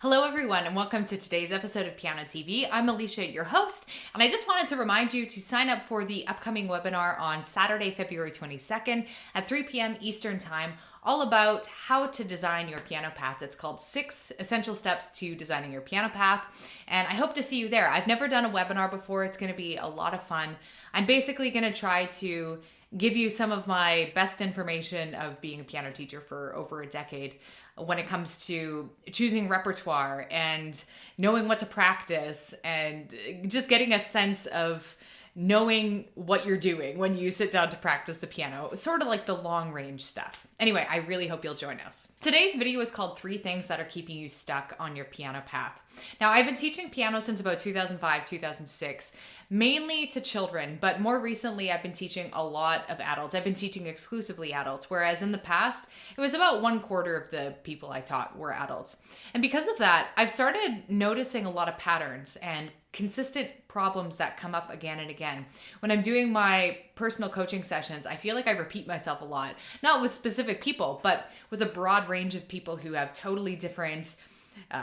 Hello everyone and welcome to today's episode of Piano TV. I'm Allysia, your host, and I just wanted to remind you to sign up for the upcoming webinar on Saturday, February 22nd at 3 p.m. Eastern Time, all about how to design your piano path. It's called 6 Essential Steps to Designing Your Piano Path, and I hope to see you there. I've never done a webinar before. It's going to be a lot of fun. I'm basically going to try to give you some of my best information of being a piano teacher for over a decade when it comes to choosing repertoire and knowing what to practice and just getting a sense of knowing what you're doing when you sit down to practice the piano, sort of like the long range stuff. Anyway, I really hope you'll join us. Today's video is called 3 Things That Are Keeping You Stuck on Your Piano Path. Now, I've been teaching piano since about 2005, 2006, mainly to children, but more recently I've been teaching a lot of adults. I've been teaching exclusively adults, whereas in the past, it was about 1/4 of the people I taught were adults. And because of that, I've started noticing a lot of patterns and consistent problems that come up again and again. When I'm doing my personal coaching sessions, I feel like I repeat myself a lot, not with specific people, but with a broad range of people who have totally different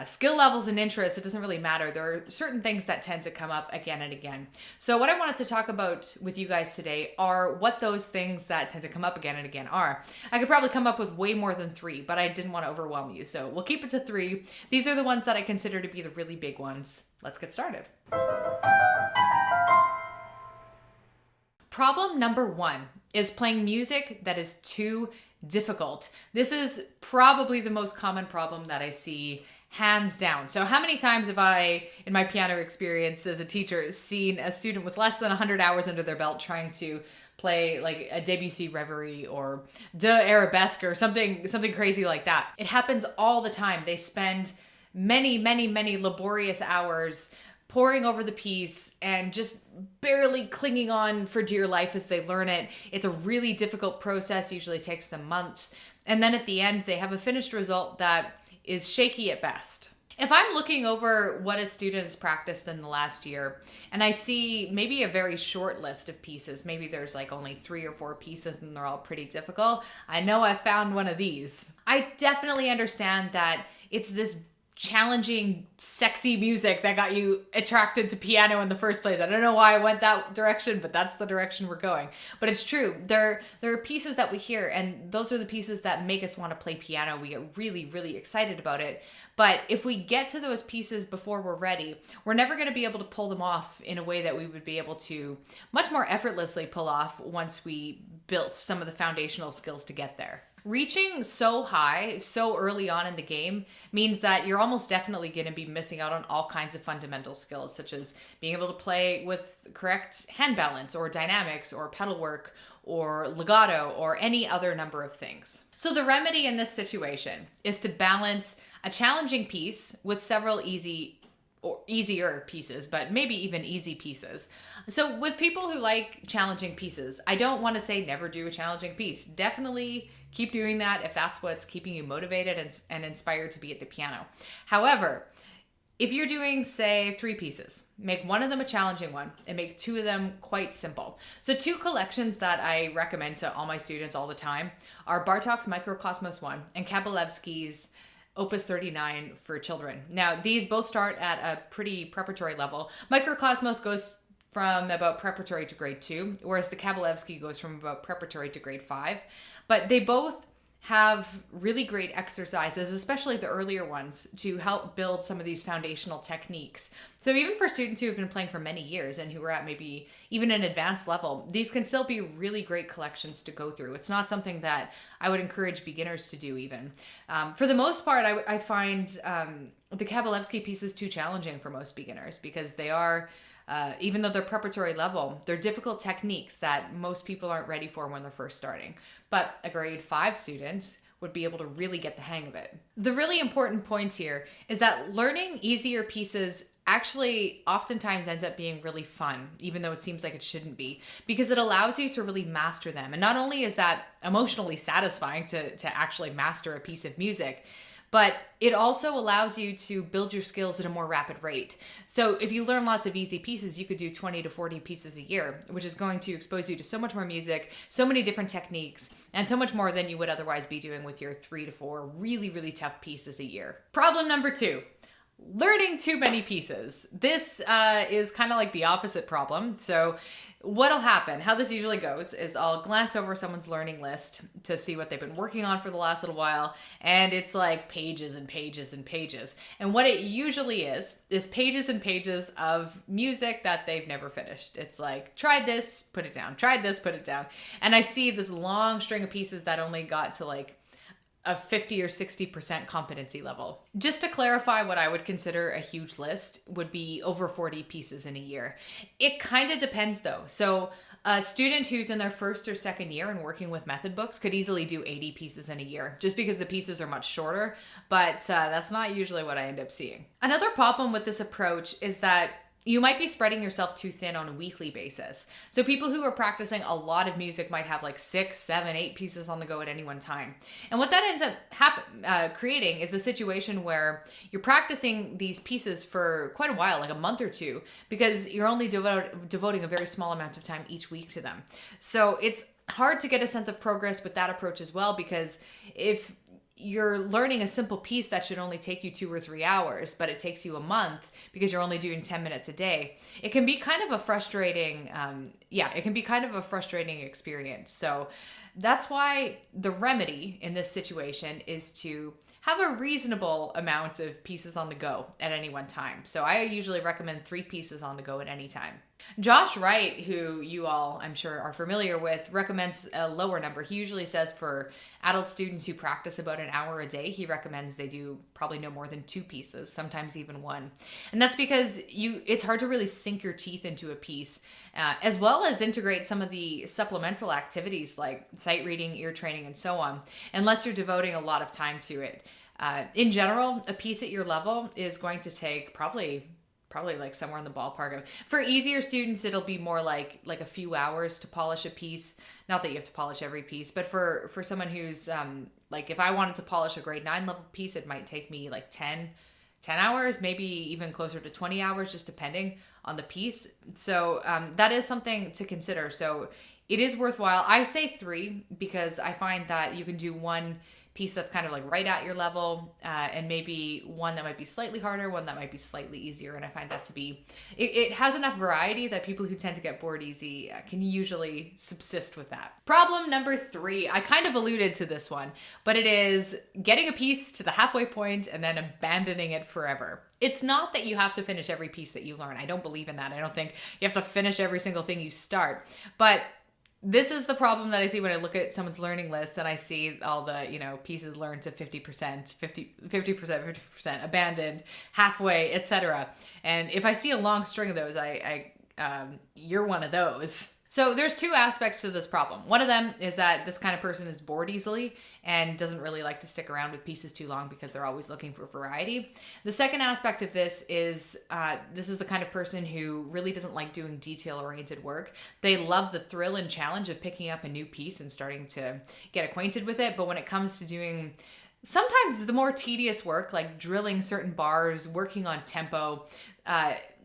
skill levels and interests. It doesn't really matter. There are certain things that tend to come up again and again. So what I wanted to talk about with you guys today are what those things that tend to come up again and again are. I could probably come up with way more than 3, but I didn't want to overwhelm you. So we'll keep it to 3. These are the ones that I consider to be the really big ones. Let's get started. Problem number 1 is playing music that is too difficult. This is probably the most common problem that I see, hands down. So how many times have I, in my piano experience as a teacher, seen a student with less than 100 hours under their belt trying to play like a Debussy Reverie or De Arabesque or something crazy like that? It happens all the time. They spend many laborious hours poring over the piece and just barely clinging on for dear life as they learn it. It's a really difficult process, usually takes them months. And then at the end, they have a finished result that is shaky at best. If I'm looking over what a student has practiced in the last year, and I see maybe a very short list of pieces, maybe there's like only 3 or 4 pieces and they're all pretty difficult, I know I found one of these. I definitely understand that it's this challenging, sexy music that got you attracted to piano in the first place. I don't know why I went that direction, but that's the direction we're going. But it's true. There are pieces that we hear, and those are the pieces that make us want to play piano. We get really excited about it. But if we get to those pieces before we're ready, we're never going to be able to pull them off in a way that we would be able to much more effortlessly pull off once we built some of the foundational skills to get there. Reaching so high so early on in the game means that you're almost definitely going to be missing out on all kinds of fundamental skills, such as being able to play with correct hand balance or dynamics or pedal work or legato or any other number of things. So the remedy in this situation is to balance a challenging piece with several easier pieces, but maybe even easy pieces. So with people who like challenging pieces, I don't want to say never do a challenging piece. Definitely keep doing that if that's what's keeping you motivated and inspired to be at the piano. However, if you're doing, say, 3 pieces, make one of them a challenging one and make 2 of them quite simple. So 2 collections that I recommend to all my students all the time are Bartók's Mikrokosmos 1 and Kabalevsky's Opus 39 for children. Now, these both start at a pretty preparatory level. Mikrokosmos goes from about preparatory to grade 2, whereas the Kabalevsky goes from about preparatory to grade 5. But they both have really great exercises, especially the earlier ones, to help build some of these foundational techniques. So even for students who have been playing for many years and who are at maybe even an advanced level, these can still be really great collections to go through. It's not something that I would encourage beginners to do even. For the most part, I find the Kabalevsky pieces too challenging for most beginners because they are, even though they're preparatory level, they're difficult techniques that most people aren't ready for when they're first starting. But a grade 5 student would be able to really get the hang of it. The really important point here is that learning easier pieces actually oftentimes ends up being really fun, even though it seems like it shouldn't be, because it allows you to really master them. And not only is that emotionally satisfying to actually master a piece of music, but it also allows you to build your skills at a more rapid rate. So if you learn lots of easy pieces, you could do 20 to 40 pieces a year, which is going to expose you to so much more music, so many different techniques, and so much more than you would otherwise be doing with your 3 to 4 really tough pieces a year. Problem number 2. learning too many pieces. This is kind of like the opposite problem. So what'll happen, how this usually goes, is I'll glance over someone's learning list to see what they've been working on for the last little while, and it's like pages and pages and pages. And what it usually is pages and pages of music that they've never finished. It's like, tried this, put it down, tried this, put it down. And I see this long string of pieces that only got to like a 50 or 60% competency level. Just to clarify, what I would consider a huge list would be over 40 pieces in a year. It kind of depends though. So a student who's in their first or second year and working with method books could easily do 80 pieces in a year, just because the pieces are much shorter, but that's not usually what I end up seeing. Another problem with this approach is that you might be spreading yourself too thin on a weekly basis. So people who are practicing a lot of music might have like 6, 7, 8 pieces on the go at any one time. And what that ends up creating is a situation where you're practicing these pieces for quite a while, like a month or two, because you're only devoting a very small amount of time each week to them. So it's hard to get a sense of progress with that approach as well, because if you're learning a simple piece that should only take you 2 or 3 hours, but it takes you a month because you're only doing 10 minutes a day, it can be kind of a frustrating, experience. So that's why the remedy in this situation is to have a reasonable amount of pieces on the go at any one time. So I usually recommend 3 pieces on the go at any time. Josh Wright, who you all, I'm sure, are familiar with, recommends a lower number. He usually says for adult students who practice about an hour a day, he recommends they do probably no more than 2 pieces, sometimes even 1. And that's because it's hard to really sink your teeth into a piece, as well as integrate some of the supplemental activities like sight reading, ear training, and so on, unless you're devoting a lot of time to it. In general, a piece at your level is going to take probably like somewhere in the ballpark of, for easier students, it'll be more like a few hours to polish a piece. Not that you have to polish every piece, but for someone who's like, if I wanted to polish a grade 9 level piece, it might take me like 10 hours, maybe even closer to 20 hours, just depending on the piece. So that is something to consider. So it is worthwhile. I say 3 because I find that you can do 1 piece that's kind of like right at your level, and maybe 1 that might be slightly harder, 1 that might be slightly easier. And I find that to be, it has enough variety that people who tend to get bored easy can usually subsist with that. Problem number 3, I kind of alluded to this one, but it is getting a piece to the halfway point and then abandoning it forever. It's not that you have to finish every piece that you learn. I don't believe in that. I don't think you have to finish every single thing you start, but this is the problem that I see when I look at someone's learning list and I see all the, pieces learned to 50%, 50%, abandoned, halfway, etc. And if I see a long string of those, you're one of those. So there's 2 aspects to this problem. One of them is that this kind of person is bored easily and doesn't really like to stick around with pieces too long because they're always looking for variety. The second aspect of this is the kind of person who really doesn't like doing detail-oriented work. They love the thrill and challenge of picking up a new piece and starting to get acquainted with it. But when it comes to doing sometimes the more tedious work, like drilling certain bars, working on tempo,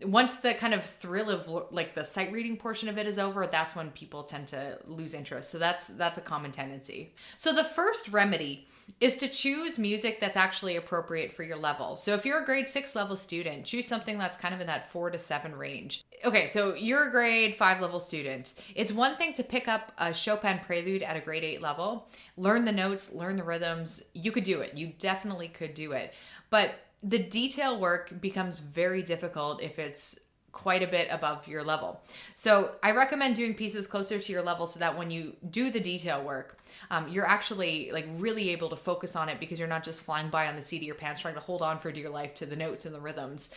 once the kind of thrill of like the sight reading portion of it is over, that's when people tend to lose interest. So that's a common tendency. So the first remedy is to choose music that's actually appropriate for your level. So if you're a grade 6 level student, choose something that's kind of in that 4 to 7 range. Okay, so you're a grade 5 level student. It's one thing to pick up a Chopin prelude at a grade 8 level, learn the notes, learn the rhythms. You could do it. You definitely could do it. But the detail work becomes very difficult if it's quite a bit above your level. So I recommend doing pieces closer to your level so that when you do the detail work, you're actually like really able to focus on it, because you're not just flying by on the seat of your pants trying to hold on for dear life to the notes and the rhythms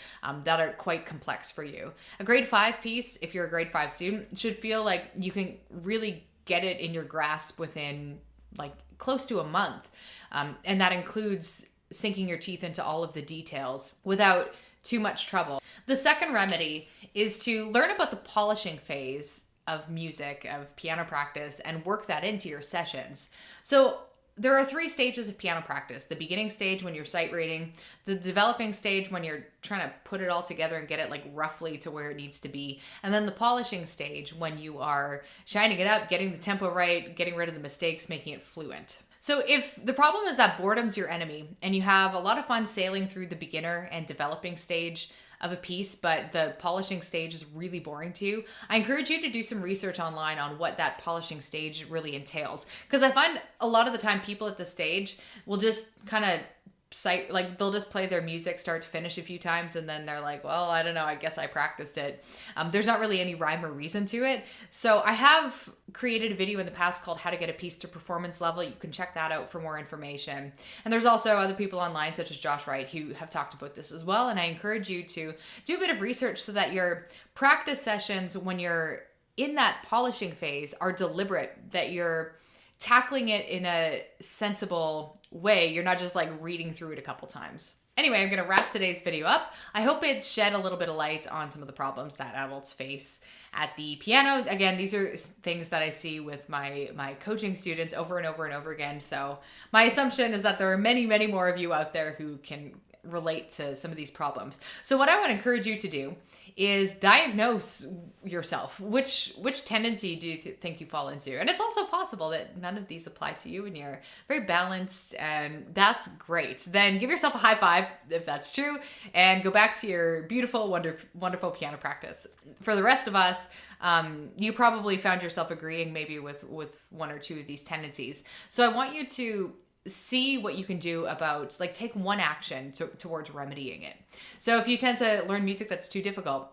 that are quite complex for you. A grade 5 piece, if you're a grade 5 student, should feel like you can really get it in your grasp within like close to a month. And that includes sinking your teeth into all of the details without too much trouble. The second remedy is to learn about the polishing phase of music, of piano practice, and work that into your sessions. So there are 3 stages of piano practice: the beginning stage when you're sight reading, the developing stage when you're trying to put it all together and get it like roughly to where it needs to be, and then the polishing stage when you are shining it up, getting the tempo right, getting rid of the mistakes, making it fluent. So if the problem is that boredom's your enemy and you have a lot of fun sailing through the beginner and developing stage of a piece, but the polishing stage is really boring to you, I encourage you to do some research online on what that polishing stage really entails. Because I find a lot of the time people at this stage will just kind of like they'll just play their music start to finish a few times and then they're like, well, I don't know, I guess I practiced it. There's not really any rhyme or reason to it. So I have created a video in the past called How to Get a Piece to Performance Level. You can check that out for more information. And there's also other people online such as Josh Wright who have talked about this as well. And I encourage you to do a bit of research so that your practice sessions when you're in that polishing phase are deliberate, that you're tackling it in a sensible way. You're not just like reading through it a couple times. Anyway, I'm going to wrap today's video up. I hope it shed a little bit of light on some of the problems that adults face at the piano. Again, these are things that I see with my coaching students over and over and over again. So my assumption is that there are many, many more of you out there who can relate to some of these problems. So what I want to encourage you to do is diagnose yourself. Which tendency do you think you fall into? And it's also possible that none of these apply to you and you're very balanced, and that's great. Then give yourself a high five if that's true and go back to your beautiful, wonderful piano practice. For the rest of us, you probably found yourself agreeing maybe with one or two of these tendencies. So I want you to see what you can do about, like, take one action towards remedying it. So if you tend to learn music that's too difficult,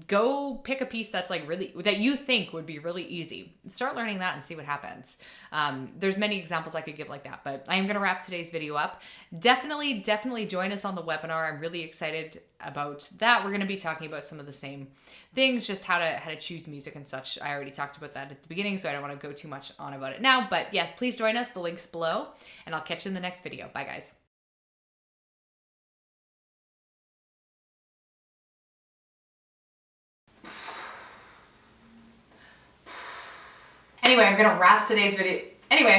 go pick a piece that's like really, that you think would be really easy. Start learning that and see what happens. There's many examples I could give like that, but I am going to wrap today's video up. Definitely join us on the webinar. I'm really excited about that. We're going to be talking about some of the same things, just how to choose music and such. I already talked about that at the beginning, so I don't want to go too much on about it now, but yeah, please join us. The link's below, and I'll catch you in the next video. Bye guys. Anyway, I'm going to wrap today's video. Anyway.